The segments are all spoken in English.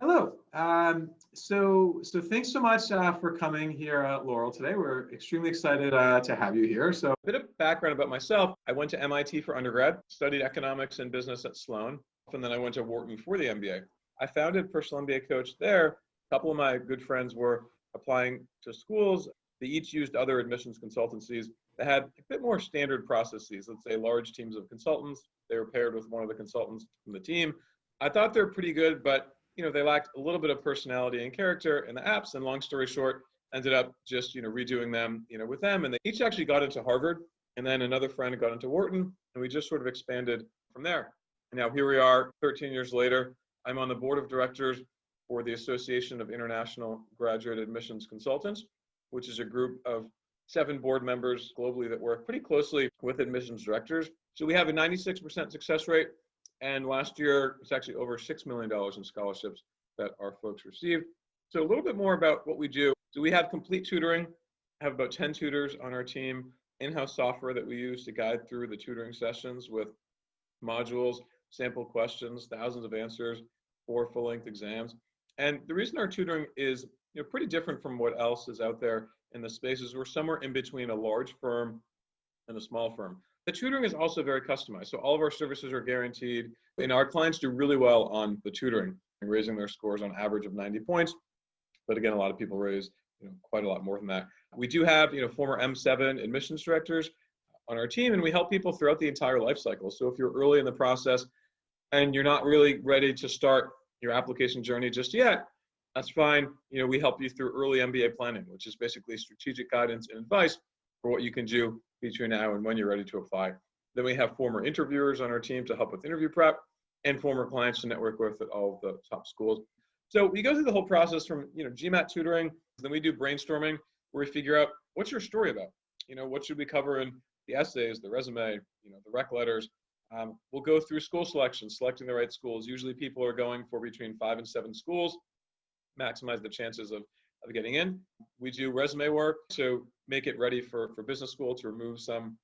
Hello. So thanks so much for coming here at Laurel today. We're extremely excited to have you here. So a bit of background about myself. I went to MIT for undergrad, studied economics and business at Sloan, and then I went to Wharton for the MBA. I founded Personal MBA Coach there. A couple of my good friends were applying to schools. They each used other admissions consultancies that had a bit more standard processes, let's say large teams of consultants. They were paired with one of the consultants from the team. I thought they were pretty good, but they lacked a little bit of personality and character in the apps. And long story short, ended up just, redoing them, with them. And they each actually got into Harvard. And then another friend got into Wharton. And we just sort of expanded from there. And now here we are 13 years later. I'm on the board of directors for the Association of International Graduate Admissions Consultants, which is a group of 7 board members globally that work pretty closely with admissions directors. So we have a 96% success rate. And last year, it's actually over $6 million in scholarships that our folks received. So a little bit more about what we do. So we have complete tutoring, have about 10 tutors on our team, in-house software that we use to guide through the tutoring sessions with modules, sample questions, thousands of answers, 4 full-length exams. And the reason our tutoring is pretty different from what else is out there in the space is we're somewhere in between a large firm and a small firm. The tutoring is also very customized. So all of our services are guaranteed, and our clients do really well on the tutoring, raising their scores on average of 90 points. But again, a lot of people raise quite a lot more than that. We do have former M7 admissions directors on our team, and we help people throughout the entire life cycle. So if you're early in the process and you're not really ready to start your application journey just yet, that's fine. We help you through early MBA planning, which is basically strategic guidance and advice for what you can do between now and when you're ready to apply. Then we have former interviewers on our team to help with interview prep and former clients to network with at all of the top schools. So we go through the whole process from GMAT tutoring, then we do brainstorming where we figure out what's your story about? What should we cover in the essays, the resume, the rec letters. We'll go through school selection, selecting the right schools. Usually people are going for between 5 and 7 schools, maximize the chances of getting in. We do resume work to make it ready for business school, to remove some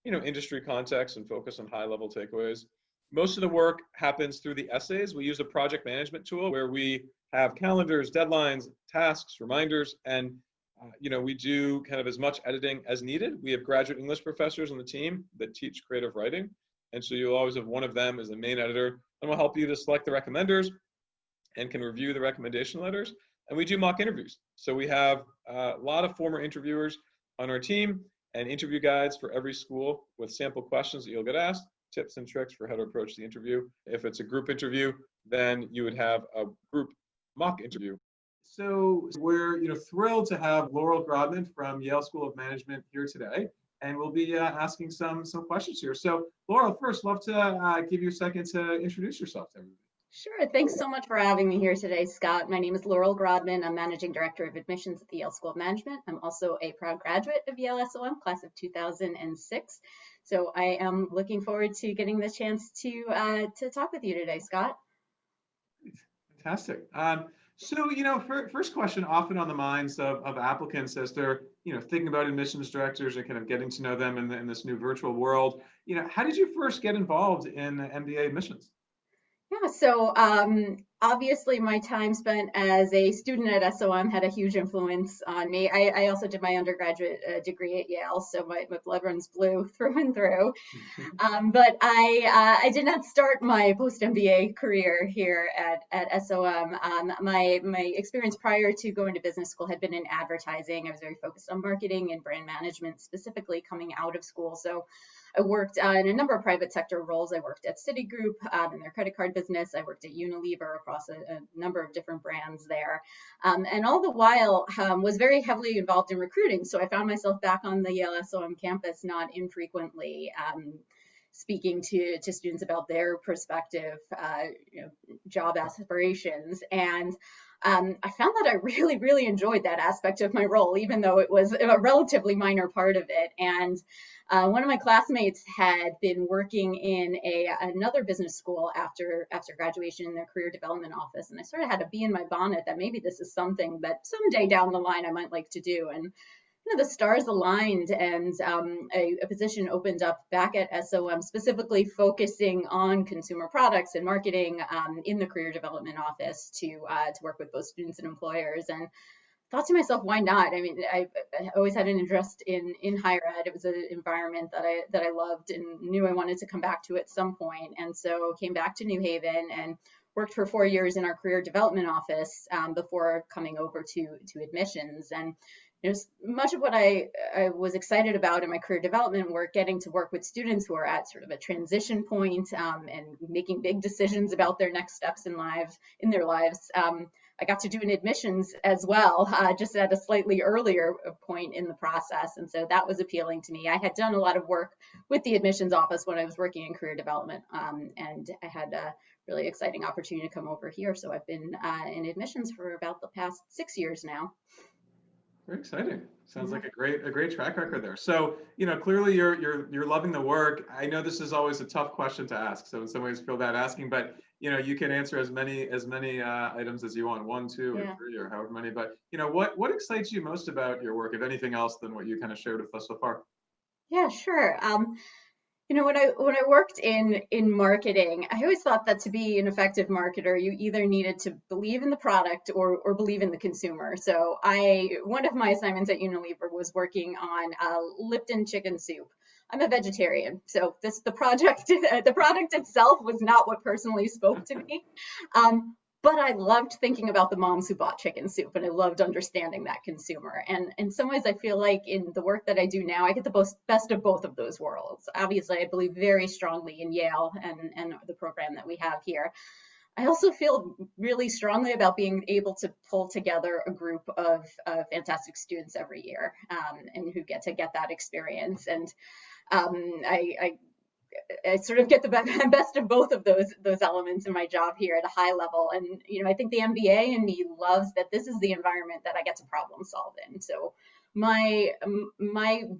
industry context and focus on high level takeaways. Most of the work happens through the essays. We use a project management tool where we have calendars, deadlines, tasks, reminders, and we do kind of as much editing as needed. We have graduate English professors on the team that teach creative writing. And so you'll always have one of them as the main editor, and will help you to select the recommenders and can review the recommendation letters. And we do mock interviews. So we have a lot of former interviewers on our team and interview guides for every school with sample questions that you'll get asked, tips and tricks for how to approach the interview. If it's a group interview, then you would have a group mock interview. So we're thrilled to have Laurel Grodman from Yale School of Management here today, and we'll be asking some questions here. So Laurel, first, love to give you a second to introduce yourself to everybody. Sure. Thanks so much for having me here today, Scott. My name is Laurel Grodman. I'm Managing Director of Admissions at the Yale School of Management. I'm also a proud graduate of Yale SOM, class of 2006. So I am looking forward to getting the chance to talk with you today, Scott. Fantastic. So, first question often on the minds of applicants as they're, thinking about admissions directors and kind of getting to know them in this new virtual world. How did you first get involved in MBA admissions? Yeah, so obviously my time spent as a student at SOM had a huge influence on me. I also did my undergraduate degree at Yale, so my blood runs blue through and through. But I did not start my post-MBA career here at SOM. My experience prior to going to business school had been in advertising. I was very focused on marketing and brand management, specifically coming out of school. So I worked in a number of private sector roles. I worked at Citigroup in their credit card business. I worked at Unilever across a number of different brands there. And all the while was very heavily involved in recruiting. So I found myself back on the Yale SOM campus not infrequently, speaking to students about their prospective job aspirations. And I found that I really, really enjoyed that aspect of my role, even though it was a relatively minor part of it. And one of my classmates had been working in another business school after graduation in their career development office. And I sort of had a bee in my bonnet that maybe this is something that someday down the line I might like to do. And the stars aligned, and a position opened up back at SOM, specifically focusing on consumer products and marketing in the career development office to work with both students and employers. And thought to myself, why not? I mean, I always had an interest in higher ed. It was an environment that I loved and knew I wanted to come back to at some point. And so came back to New Haven and worked for 4 years in our career development office before coming over to admissions. And much of what I was excited about in my career development work, getting to work with students who are at sort of a transition point and making big decisions about their next steps in their lives. I got to do an admissions as well, just at a slightly earlier point in the process. And so that was appealing to me. I had done a lot of work with the admissions office when I was working in career development, and I had a really exciting opportunity to come over here. So I've been in admissions for about the past 6 years now. Very exciting. Sounds like a great track record there. So, clearly you're loving the work. I know this is always a tough question to ask, so in some ways feel bad asking, but you can answer as many items as you want, 1, 2, or 3, or however many. But what excites you most about your work, if anything else than what you kind of shared with us so far? Yeah, sure. When I worked in marketing, I always thought that to be an effective marketer, you either needed to believe in the product or believe in the consumer. So one of my assignments at Unilever was working on Lipton chicken soup. I'm a vegetarian, so the product itself was not what personally spoke to me. But I loved thinking about the moms who bought chicken soup, and I loved understanding that consumer. And in some ways, I feel like in the work that I do now, I get the best of both of those worlds. Obviously, I believe very strongly in Yale and the program that we have here. I also feel really strongly about being able to pull together a group of fantastic students every year, and who get to get that experience. And I sort of get the best of both of those elements in my job here at a high level. And I think the MBA in me loves that this is the environment that I get to problem solve in. So my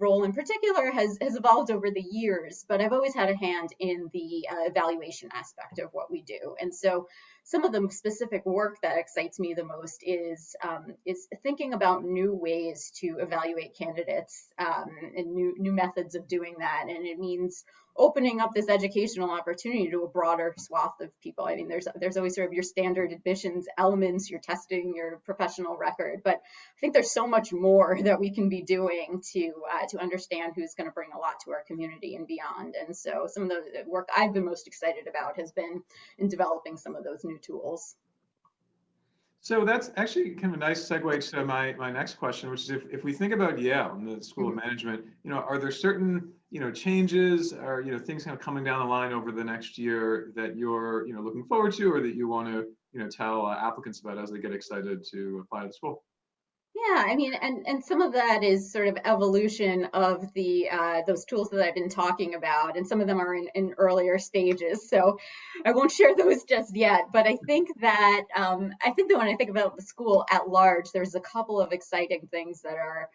role in particular has evolved over the years, but I've always had a hand in the evaluation aspect of what we do. And so some of the specific work that excites me the most is thinking about new ways to evaluate candidates, and new methods of doing that. And it means opening up this educational opportunity to a broader swath of people. I mean, there's always sort of your standard admissions elements, your testing, your professional record, but I think there's so much more that we can be doing to understand who's going to bring a lot to our community and beyond. And so some of the work I've been most excited about has been in developing some of those new tools. So that's actually kind of a nice segue to my next question, which is if we think about Yale and the School of Management, are there certain changes or things kind of coming down the line over the next year that you're looking forward to, or that you want to tell applicants about as they get excited to apply to the school? Yeah, I mean, and some of that is sort of evolution of the those tools that I've been talking about, and some of them are in earlier stages, so I won't share those just yet. But I think that when I think about the school at large, there's a couple of exciting things that are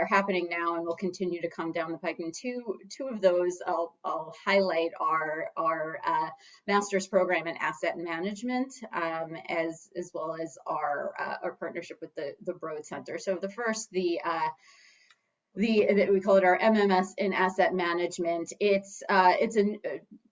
happening now and will continue to come down the pike. And two of those I'll highlight are our master's program in asset management, as well as our partnership with the Broad Center. So the first, we call it our MMS in asset management. It's a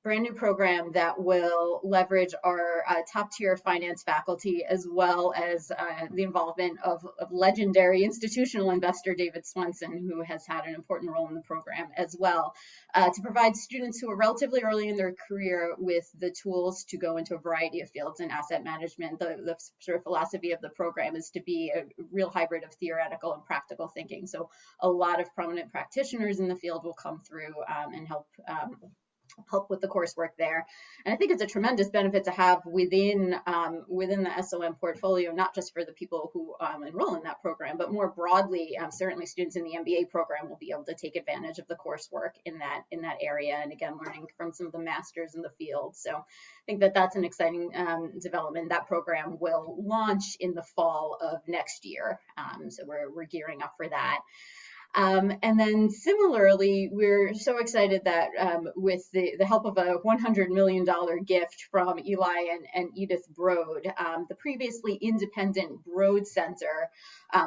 brand new program that will leverage our top tier finance faculty, as well as the involvement of legendary institutional investor David Swenson, who has had an important role in the program as well, to provide students who are relatively early in their career with the tools to go into a variety of fields in asset management. The sort of philosophy of the program is to be a real hybrid of theoretical and practical thinking. So a lot of prominent practitioners in the field will come through and help with the coursework there. And I think it's a tremendous benefit to have within the SOM portfolio, not just for the people who enroll in that program, but more broadly, certainly students in the MBA program will be able to take advantage of the coursework in that area. And again, learning from some of the masters in the field. So I think that's an exciting development. That program will launch in the fall of next year. So we're gearing up for that. And then similarly, we're so excited that with the help of a $100 million gift from Eli and Edith Broad, the previously independent Broad Center,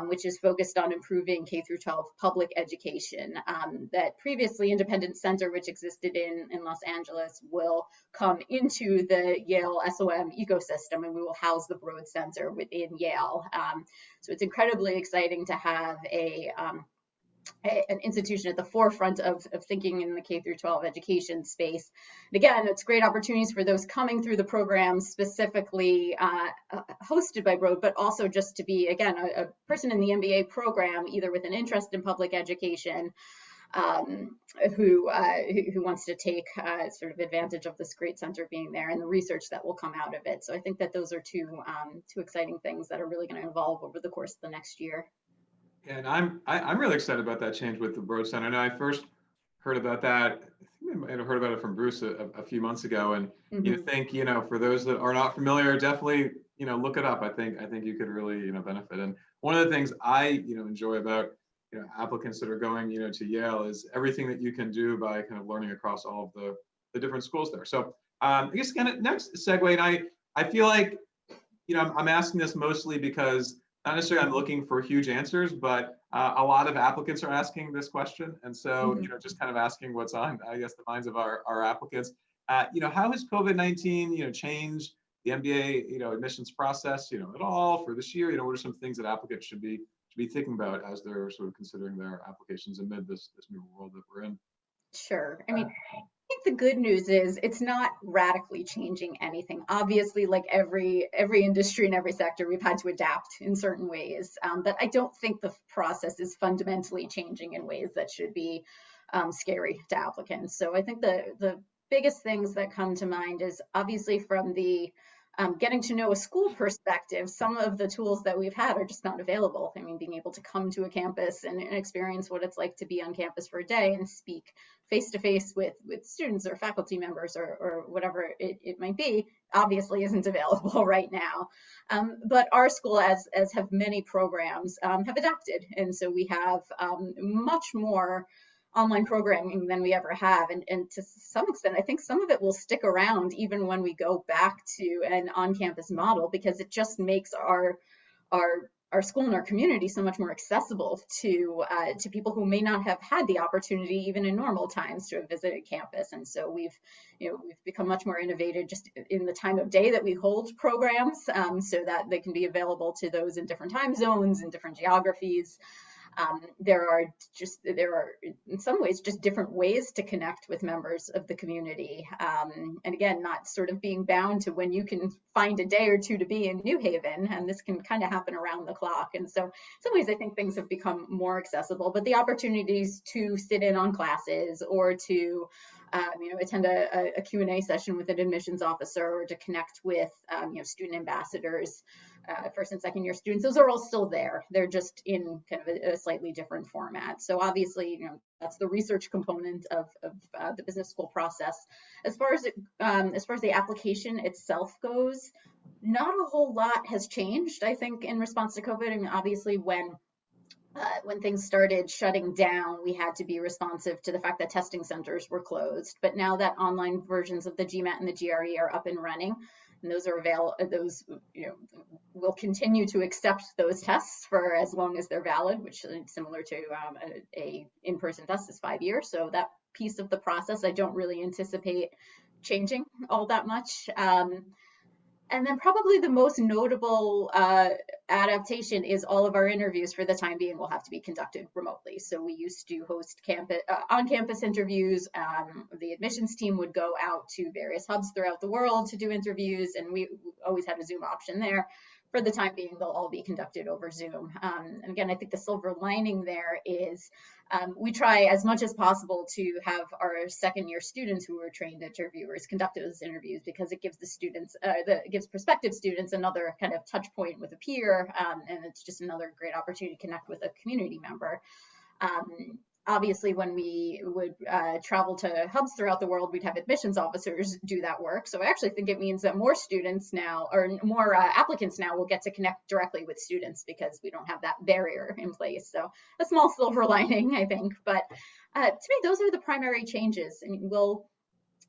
which is focused on improving K through 12 public education, that previously independent center, which existed in Los Angeles, will come into the Yale SOM ecosystem, and we will house the Broad Center within Yale. So it's incredibly exciting to have an institution at the forefront of thinking in the K through 12 education space. And again, it's great opportunities for those coming through the program, specifically hosted by Broad, but also just to be, again, a person in the MBA program, either with an interest in public education, who wants to take sort of advantage of this great center being there and the research that will come out of it. So I think that those are two exciting things that are really going to evolve over the course of the next year. And I'm really excited about that change with the Broad Center. I know I first heard about that. I think I might have heard about it from Bruce a few months ago. And you think, for those that are not familiar, definitely, look it up. I think you could really, benefit. And one of the things I, enjoy about, applicants that are going, to Yale is everything that you can do by kind of learning across all of the different schools there. So I guess kind of next segue, and I feel like, I'm asking this mostly because not necessarily I'm looking for huge answers, but a lot of applicants are asking this question. And so, just kind of asking what's on, I guess, the minds of our applicants. How has COVID-19, changed the MBA, admissions process, at all for this year? What are some things that applicants should be thinking about as they're sort of considering their applications amid this new world that we're in? Sure. I think the good news is it's not radically changing anything. Obviously, like every industry and every sector, we've had to adapt in certain ways. But I don't think the process is fundamentally changing in ways that should be scary to applicants. So I think the biggest things that come to mind is obviously from the getting to know a school perspective, some of the tools that we've had are just not available. I mean, being able to come to a campus and experience what it's like to be on campus for a day and speak face-to-face with students or faculty members or whatever it might be, obviously isn't available right now. But our school, as have many programs, have adapted. And so we have much more online programming than we ever have. And to some extent, I think some of it will stick around even when we go back to an on-campus model, because it just makes our school and our community so much more accessible to people who may not have had the opportunity even in normal times to have visited campus. And so we've become much more innovative just in the time of day that we hold programs, so that they can be available to those in different time zones and different geographies. There are in some ways just different ways to connect with members of the community. And again, not sort of being bound to when you can find a day or two to be in New Haven, and this can kind of happen around the clock. And so in some ways, I think things have become more accessible, but the opportunities to sit in on classes or to attend a Q&A session with an admissions officer or to connect with student ambassadors, first and second year students, those are all still there. They're just in kind of a slightly different format. So obviously, that's the research component of the business school process. As far as the application itself goes, not a whole lot has changed, I think, in response to COVID. I mean, obviously, when things started shutting down, we had to be responsive to the fact that testing centers were closed. But now that online versions of the GMAT and the GRE are up and running, and those are available, will continue to accept those tests for as long as they're valid, which is similar to a in-person test is 5 years. So that piece of the process, I don't really anticipate changing all that much. And then probably the most notable adaptation is all of our interviews for the time being will have to be conducted remotely. So we used to host on-campus interviews. The admissions team would go out to various hubs throughout the world to do interviews, and we always had a Zoom option there. For the time being, they'll all be conducted over Zoom. And again, I think the silver lining there is we try as much as possible to have our second-year students who are trained interviewers conduct those interviews, because it gives the students, it gives prospective students another kind of touch point with a peer, and it's just another great opportunity to connect with a community member. Obviously, when we would travel to hubs throughout the world, we'd have admissions officers do that work. So I actually think it means that more students now, or more applicants now, will get to connect directly with students because we don't have that barrier in place. So a small silver lining, I think. But to me, those are the primary changes. I mean,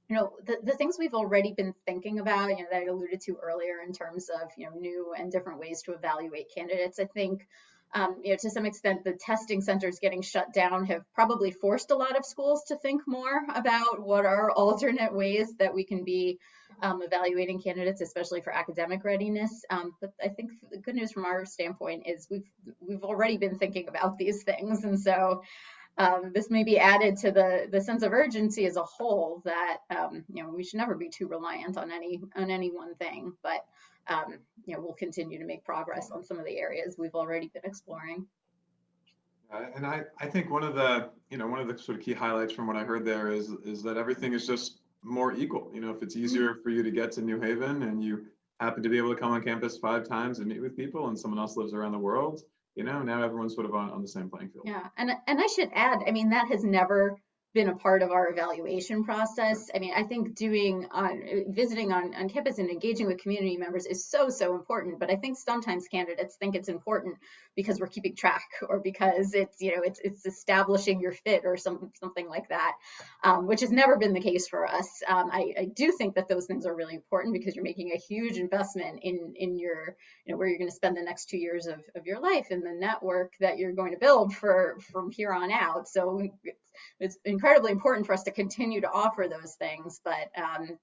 the things we've already been thinking about, that I alluded to earlier in terms of, new and different ways to evaluate candidates. I think to some extent, the testing centers getting shut down have probably forced a lot of schools to think more about what are alternate ways that we can be evaluating candidates, especially for academic readiness. But I think the good news from our standpoint is we've already been thinking about these things, and so this may be added to the sense of urgency as a whole that we should never be too reliant on any one thing, but we'll continue to make progress on some of the areas we've already been exploring. And I think one of the sort of key highlights from what I heard there is that everything is just more equal. If it's easier for you to get to New Haven and you happen to be able to come on campus 5 times and meet with people, and someone else lives around the world, now everyone's sort of on the same playing field. Yeah, and I should add, I mean, that has never been a part of our evaluation process. I mean, I think visiting on campus and engaging with community members is so important, but I think sometimes candidates think it's important because we're keeping track or because it's establishing your fit or something like that, which has never been the case for us. I do think that those things are really important because you're making a huge investment in your, where you're going to spend the next 2 years of your life and the network that you're going to build from here on out. So it's incredibly important for us to continue to offer those things, but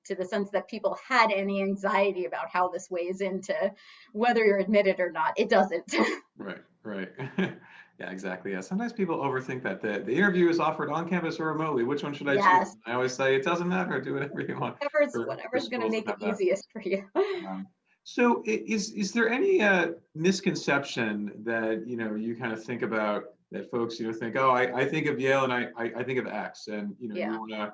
to the sense that people had any anxiety about how this weighs into whether you're admitted or not, it doesn't. Right. Yeah, exactly. Yeah, sometimes people overthink that the interview is offered on campus or remotely. Which one should I choose? I always say it doesn't matter. Do whatever you want. Whatever's going to make it easiest for you. So is there any misconception that you kind of think about that folks think, oh, I think of Yale and I think of X, and you want to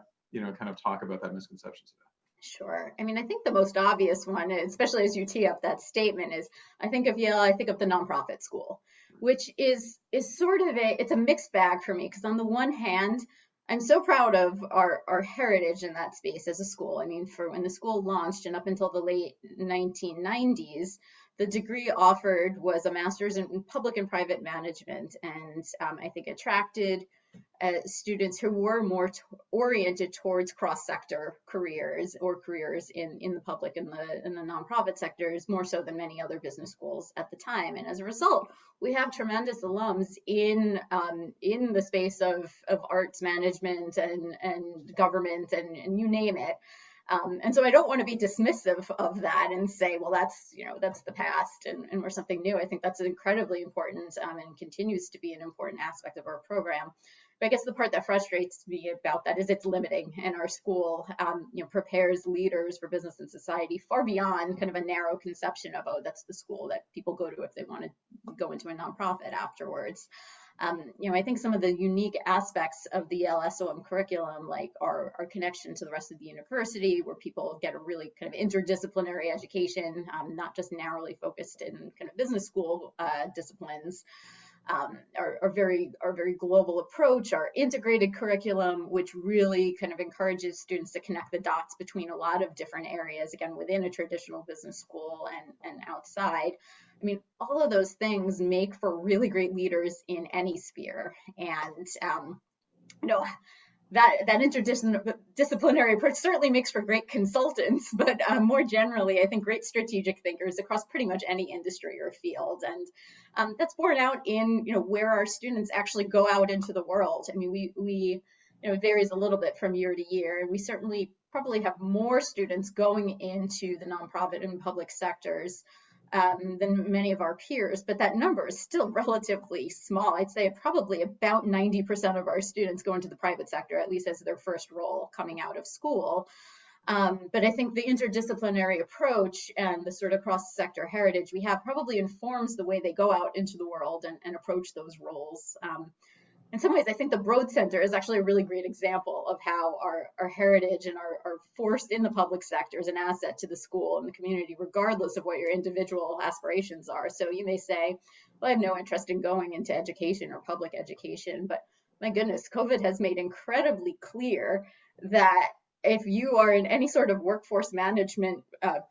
kind of talk about that misconception today? Sure. I mean, I think the most obvious one, especially as you tee up that statement, is I think of Yale, I think of the nonprofit school, which is sort of it's a mixed bag for me, because on the one hand, I'm so proud of our heritage in that space as a school. I mean, for when the school launched and up until the late 1990s, the degree offered was a master's in public and private management, and I think attracted students who were more oriented towards cross-sector careers or careers in the public and the nonprofit sectors more so than many other business schools at the time. And as a result, we have tremendous alums in the space of arts management and government and you name it. And so I don't want to be dismissive of that and say, well, that's the past and we're something new. I think that's incredibly important and continues to be an important aspect of our program. But I guess the part that frustrates me about that is it's limiting, and our school prepares leaders for business and society far beyond kind of a narrow conception of, oh, that's the school that people go to if they want to go into a nonprofit afterwards. I think some of the unique aspects of the Yale SOM curriculum, like our connection to the rest of the university, where people get a really kind of interdisciplinary education, not just narrowly focused in kind of business school disciplines, our very global approach, our integrated curriculum, which really kind of encourages students to connect the dots between a lot of different areas, again, within a traditional business school and outside. I mean, all of those things make for really great leaders in any sphere. And, that interdisciplinary approach certainly makes for great consultants, but more generally, I think great strategic thinkers across pretty much any industry or field. And that's borne out in, where our students actually go out into the world. I mean, we it varies a little bit from year to year, and we certainly probably have more students going into the nonprofit and public sectors than many of our peers, but that number is still relatively small. I'd say probably about 90% of our students go into the private sector, at least as their first role coming out of school. But I think the interdisciplinary approach and the sort of cross-sector heritage we have probably informs the way they go out into the world and approach those roles. In some ways, I think the Broad Center is actually a really great example of how our heritage and our force in the public sector is an asset to the school and the community, regardless of what your individual aspirations are. So you may say, well, I have no interest in going into education or public education, but my goodness, COVID has made incredibly clear that if you are in any sort of workforce management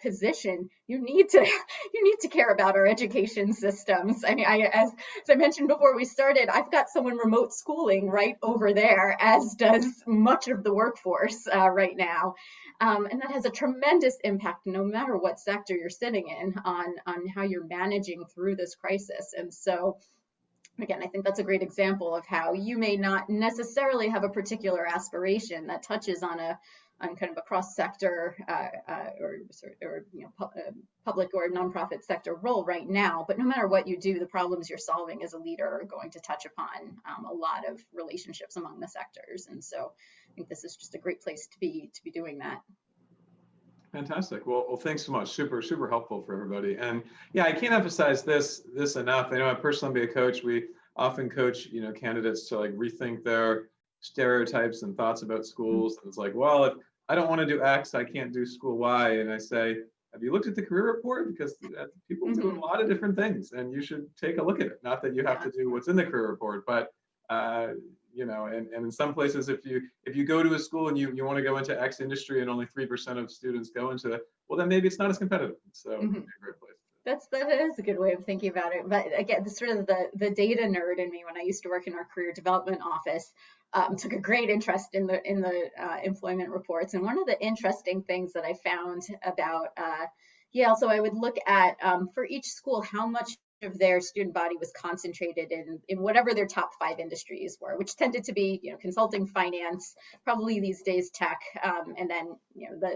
position, you need to care about our education systems. I mean, as I mentioned before we started, I've got someone remote schooling right over there, as does much of the workforce right now. And that has a tremendous impact, no matter what sector you're sitting in, on how you're managing through this crisis. And so, again, I think that's a great example of how you may not necessarily have a particular aspiration that touches on kind of a cross-sector or public or nonprofit sector role right now. But no matter what you do, the problems you're solving as a leader are going to touch upon a lot of relationships among the sectors. And so I think this is just a great place to be doing that. Fantastic. Well, thanks so much. Super, super helpful for everybody. And yeah, I can't emphasize this enough. I know I'm a personal MBA coach. We often coach, candidates to like rethink their stereotypes and thoughts about schools. And it's like, well, if I don't want to do X, I can't do school Y. And I say, have you looked at the career report? Because people do a lot of different things, and you should take a look at it. Not that you have to do what's in the career report, but and in some places, if you go to a school and you want to go into X industry and only 3% of students go into it, well, then maybe it's not as competitive. So it'd be a great place. That is a good way of thinking about it. But again, sort of the data nerd in me, when I used to work in our career development office, took a great interest in the employment reports. And one of the interesting things that I found about Yale, so I would look at for each school how much of their student body was concentrated in whatever their top 5 industries were, which tended to be consulting, finance, probably these days tech, and then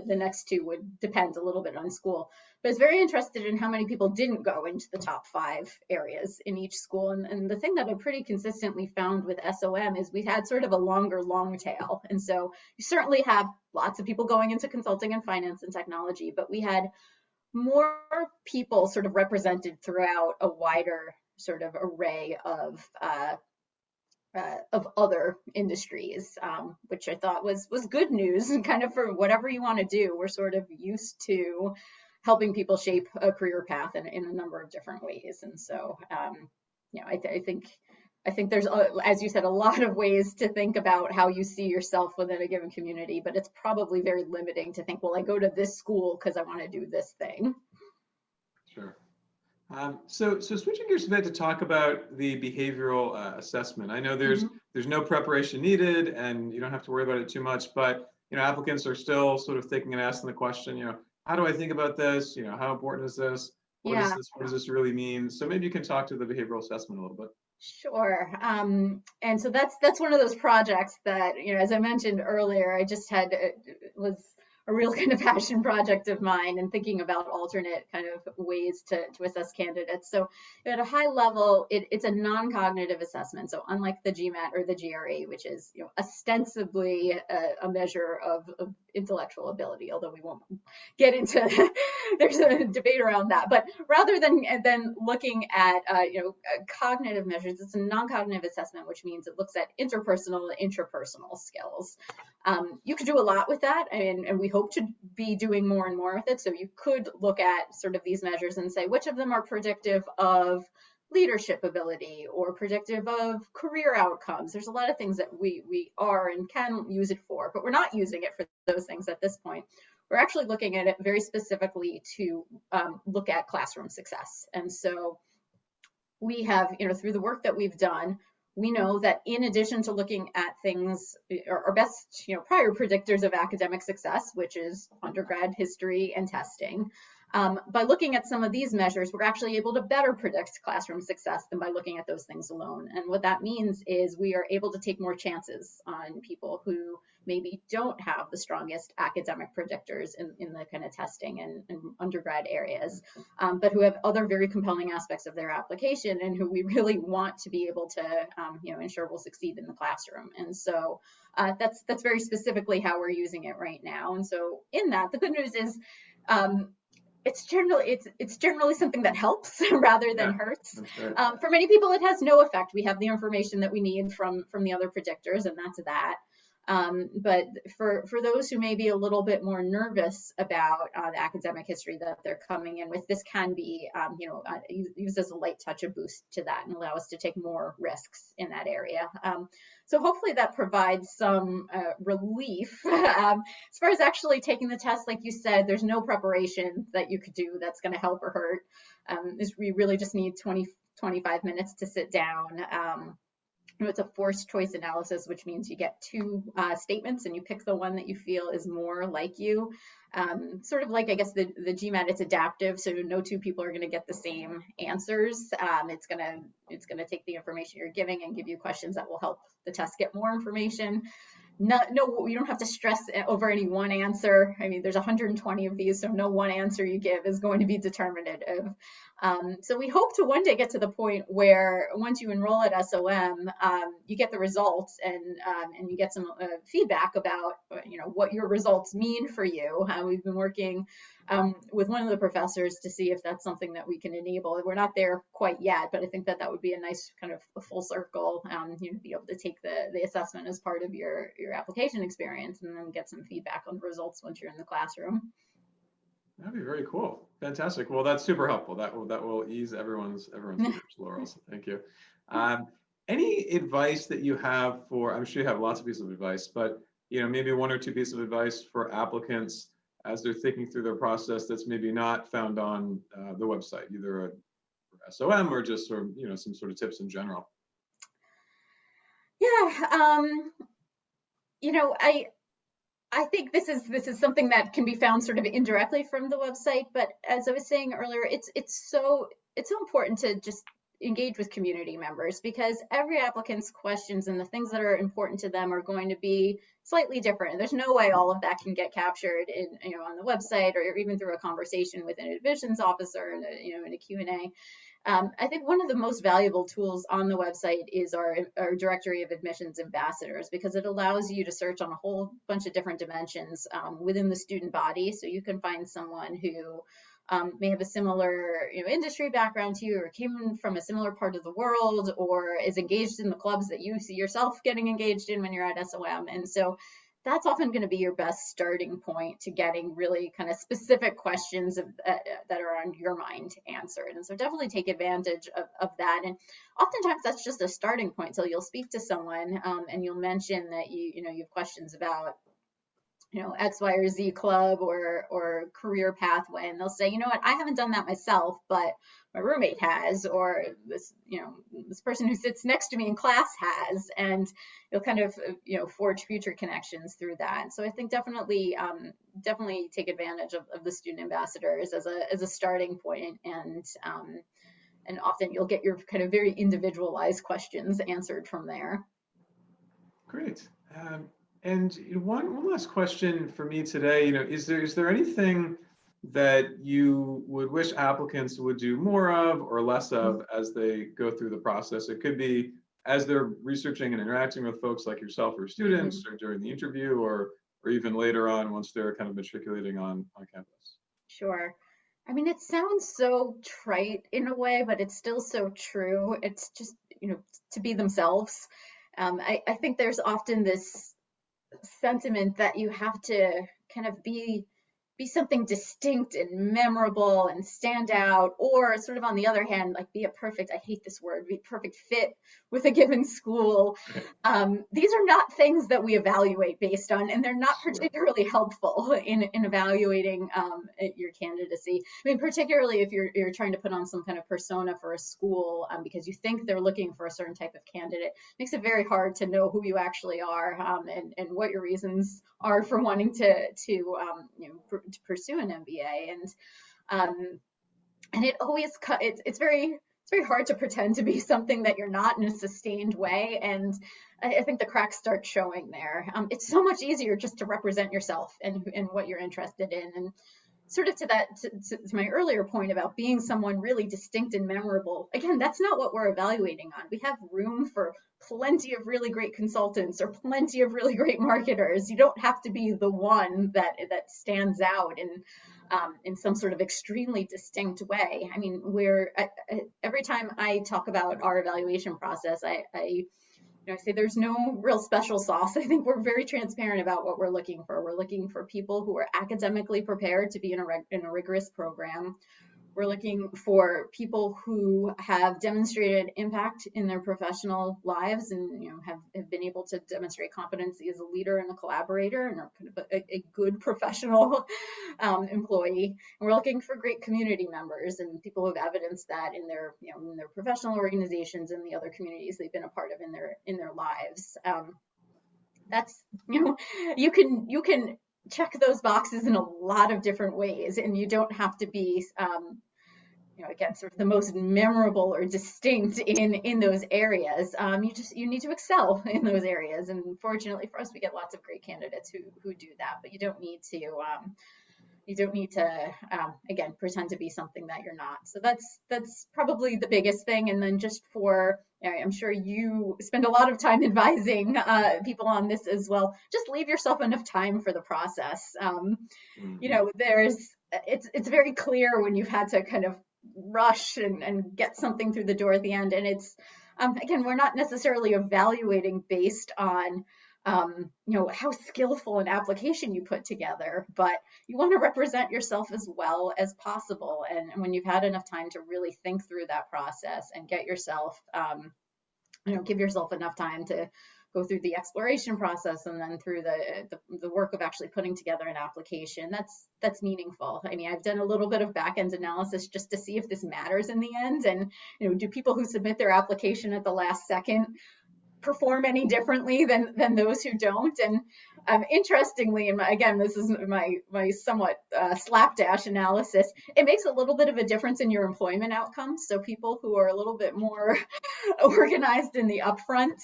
the next 2 would depend a little bit on school. But I was very interested in how many people didn't go into the top 5 areas in each school. And the thing that I pretty consistently found with SOM is we had sort of a long tail. And so you certainly have lots of people going into consulting and finance and technology, but we had more people sort of represented throughout a wider sort of array of other industries, which I thought was good news. And kind of for whatever you want to do, we're sort of used to helping people shape a career path in a number of different ways. And so, I think there's, as you said, a lot of ways to think about how you see yourself within a given community, but it's probably very limiting to think, well, I go to this school because I want to do this thing. Sure. So switching gears a bit to talk about the behavioral assessment. I know there's no preparation needed, and you don't have to worry about it too much, but applicants are still sort of thinking and asking the question, how do I think about this? How important is this? What does this really mean? So maybe you can talk to the behavioral assessment a little bit. Sure. And so that's one of those projects that, as I mentioned earlier, I just was a real kind of passion project of mine, and thinking about alternate kind of ways to assess candidates. So at a high level, it's a non-cognitive assessment. So unlike the GMAT or the GRE, which is ostensibly a measure of intellectual ability, although we won't get into there's a debate around that. But rather than looking at cognitive measures, it's a non-cognitive assessment, which means it looks at interpersonal and intrapersonal skills. You could do a lot with that, and we hope to be doing more and more with it. So you could look at sort of these measures and say which of them are predictive of leadership ability or predictive of career outcomes. There's a lot of things that we are and can use it for, but we're not using it for those things at this point. We're actually looking at it very specifically to look at classroom success. And so we have, through the work that we've done, we know that in addition to looking at things, our best, prior predictors of academic success, which is undergrad history and testing, by looking at some of these measures, we're actually able to better predict classroom success than by looking at those things alone. And what that means is we are able to take more chances on people who maybe don't have the strongest academic predictors in the kind of testing and undergrad areas, but who have other very compelling aspects of their application and who we really want to be able to ensure will succeed in the classroom. And so that's very specifically how we're using it right now. And so in that, the good news is it's generally something that helps rather than hurts. Right. For many people, it has no effect. We have the information that we need from the other predictors, and that's that. But for those who may be a little bit more nervous about the academic history that they're coming in with, this can be, used as a light touch, a boost to that, and allow us to take more risks in that area. So hopefully that provides some relief. As far as actually taking the test, like you said, there's no preparation that you could do that's going to help or hurt. We really just need 25 minutes to sit down. It's a forced choice analysis, which means you get two statements and you pick the one that you feel is more like you. Sort of like, I guess, the GMAT, it's adaptive, so no two people are going to get the same answers. It's gonna take the information you're giving and give you questions that will help the test get more information. No, you don't have to stress over any one answer. I mean, there's 120 of these, so no one answer you give is going to be determinative. So we hope to one day get to the point where once you enroll at SOM, you get the results and you get some feedback about what your results mean for you. We've been working with one of the professors to see if that's something that we can enable. We're not there quite yet, but I think that would be a nice kind of a full circle, be able to take the assessment as part of your application experience and then get some feedback on the results once you're in the classroom. That'd be very cool. Fantastic. Well, that's super helpful. That will ease everyone's fears, Laurel. So thank you. Any advice that you have for, I'm sure you have lots of pieces of advice, but maybe one or two pieces of advice for applicants as they're thinking through their process that's maybe not found on the website, either for SOM or just sort of, some sort of tips in general? Yeah, I think this is something that can be found sort of indirectly from the website, but as I was saying earlier, it's so important to just engage with community members, because every applicant's questions and the things that are important to them are going to be slightly different. There's no way all of that can get captured on the website or even through a conversation with an admissions officer in a Q&A. I think one of the most valuable tools on the website is our directory of admissions ambassadors, because it allows you to search on a whole bunch of different dimensions within the student body. So you can find someone who may have a similar industry background to you, or came from a similar part of the world, or is engaged in the clubs that you see yourself getting engaged in when you're at SOM. And so that's often going to be your best starting point to getting really kind of specific questions that are on your mind answered. And so definitely take advantage of that. And oftentimes that's just a starting point. So you'll speak to someone and you'll mention that you have questions about X, Y, or Z club or career pathway, and they'll say, what, I haven't done that myself, but my roommate has, or this person who sits next to me in class has, and you'll kind of forge future connections through that. So I think definitely take advantage of the student ambassadors as a starting point, and often you'll get your kind of very individualized questions answered from there. Great. And one last question for me today, is there anything that you would wish applicants would do more of or less of as they go through the process? It could be as they're researching and interacting with folks like yourself or students, or during the interview, or even later on once they're kind of matriculating on campus. Sure. I mean, it sounds so trite in a way, but it's still so true. It's just, to be themselves. I think there's often this sentiment that you have to kind of be something distinct and memorable and stand out, or sort of on the other hand, like be a perfect, I hate this word, be perfect fit with a given school. These are not things that we evaluate based on, and they're not particularly helpful in evaluating your candidacy. I mean, particularly if you're trying to put on some kind of persona for a school because you think they're looking for a certain type of candidate, it makes it very hard to know who you actually are and what your reasons are for wanting to pursue an MBA. And it always it's very hard to pretend to be something that you're not in a sustained way, and I think the cracks start showing there. It's so much easier just to represent yourself and what you're interested in, and sort of to my earlier point about being someone really distinct and memorable. Again, that's not what we're evaluating on. We have room for plenty of really great consultants or plenty of really great marketers. You don't have to be the one that stands out in some sort of extremely distinct way. I mean, every time I talk about our evaluation process, I I say there's no real special sauce. I think we're very transparent about what we're looking for. We're looking for people who are academically prepared to be in a rigorous program. We're looking for people who have demonstrated impact in their professional lives and have been able to demonstrate competency as a leader and a collaborator and are kind of a good professional employee. And we're looking for great community members and people who have evidenced that in their in their professional organizations and the other communities they've been a part of in their lives. That's you can check those boxes in a lot of different ways, and you don't have to be again, sort of the most memorable or distinct in those areas. You need to excel in those areas, and fortunately for us, we get lots of great candidates who do that. But you don't need to again pretend to be something that you're not. So that's probably the biggest thing. And then just for I'm sure you spend a lot of time advising people on this as well. Just leave yourself enough time for the process. It's very clear when you've had to kind of rush and get something through the door at the end. And it's again, we're not necessarily evaluating based on how skillful an application you put together, but you want to represent yourself as well as possible. And when you've had enough time to really think through that process and get yourself give yourself enough time to go through the exploration process and then through the work of actually putting together an application, that's meaningful. I mean, I've done a little bit of back-end analysis just to see if this matters in the end. And do people who submit their application at the last second perform any differently than those who don't? And interestingly, and again, this is my somewhat slapdash analysis, it makes a little bit of a difference in your employment outcomes. So people who are a little bit more organized in the upfront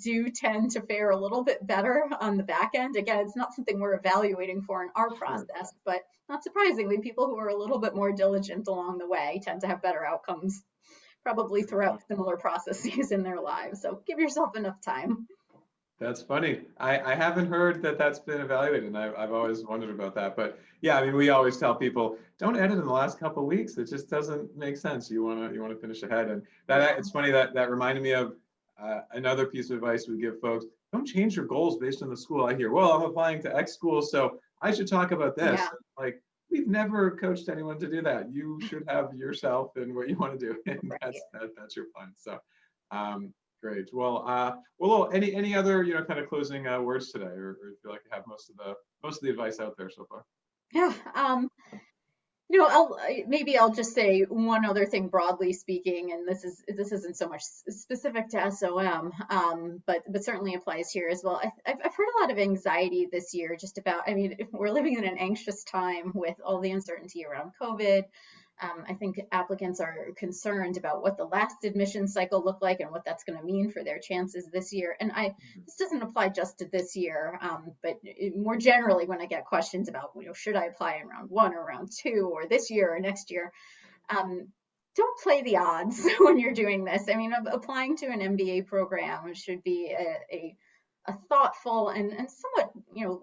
do tend to fare a little bit better on the back end. Again, it's not something we're evaluating for in our process, but not surprisingly, people who are a little bit more diligent along the way tend to have better outcomes probably throughout similar processes in their lives. So give yourself enough time. That's funny. I haven't heard that that's been evaluated, and I've always wondered about that. But yeah, I mean, we always tell people don't edit in the last couple of weeks. It just doesn't make sense. You want to finish ahead, and that it's funny that reminded me of another piece of advice we give folks: don't change your goals based on the school. I hear, well, I'm applying to X school, so I should talk about this. Yeah. Like, we've never coached anyone to do that. You should have yourself and what you want to do, and Right. that's your plan. So. Great. Well, any other kind of closing words today, or you feel like you have most of the advice out there so far? Yeah. I'll just say one other thing broadly speaking, and this isn't so much specific to SOM, but certainly applies here as well. I've heard a lot of anxiety this year just about. I mean, if we're living in an anxious time with all the uncertainty around COVID. I think applicants are concerned about what the last admission cycle looked like and what that's going to mean for their chances this year. And this doesn't apply just to this year, but more generally, when I get questions about, should I apply in round 1 or round 2 or this year or next year, don't play the odds when you're doing this. I mean, applying to an MBA program should be a thoughtful and somewhat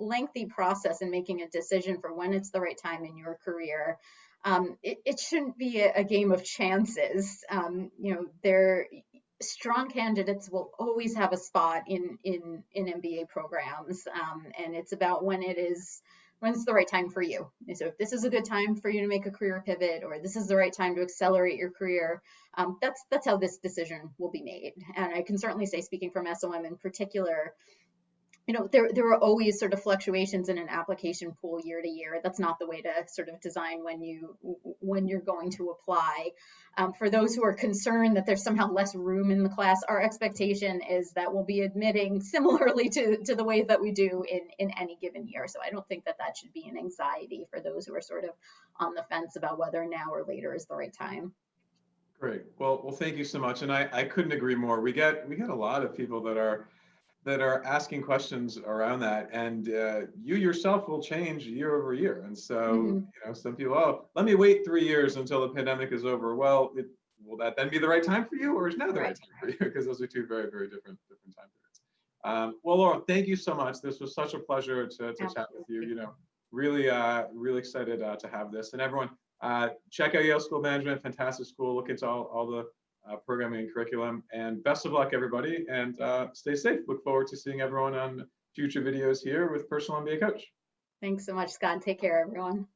lengthy process in making a decision for when it's the right time in your career. It shouldn't be a game of chances. Strong candidates will always have a spot in MBA programs, and it's about when it's the right time for you. So if this is a good time for you to make a career pivot, or this is the right time to accelerate your career, that's how this decision will be made. And I can certainly say, speaking from SOM in particular, there are always sort of fluctuations in an application pool year to year. That's not the way to sort of design when you're going to apply. For those who are concerned that there's somehow less room in the class, our expectation is that we'll be admitting similarly to the way that we do in any given year. So I don't think that should be an anxiety for those who are sort of on the fence about whether now or later is the right time. Great. Well, thank you so much. And I couldn't agree more. We get a lot of people that are asking questions around that, and you yourself will change year over year. And so, some people, let me wait 3 years until the pandemic is over. Well, will that then be the right time for you, or is now the right time for you? Because those are two very, very different time periods. Well, Laurel, thank you so much. This was such a pleasure to chat with you. Really excited to have this. And everyone, check out Yale School of Management. Fantastic school. Look into all the programming and curriculum. And best of luck, everybody, and stay safe. Look forward to seeing everyone on future videos here with Personal MBA Coach. Thanks so much, Scott. Take care, everyone.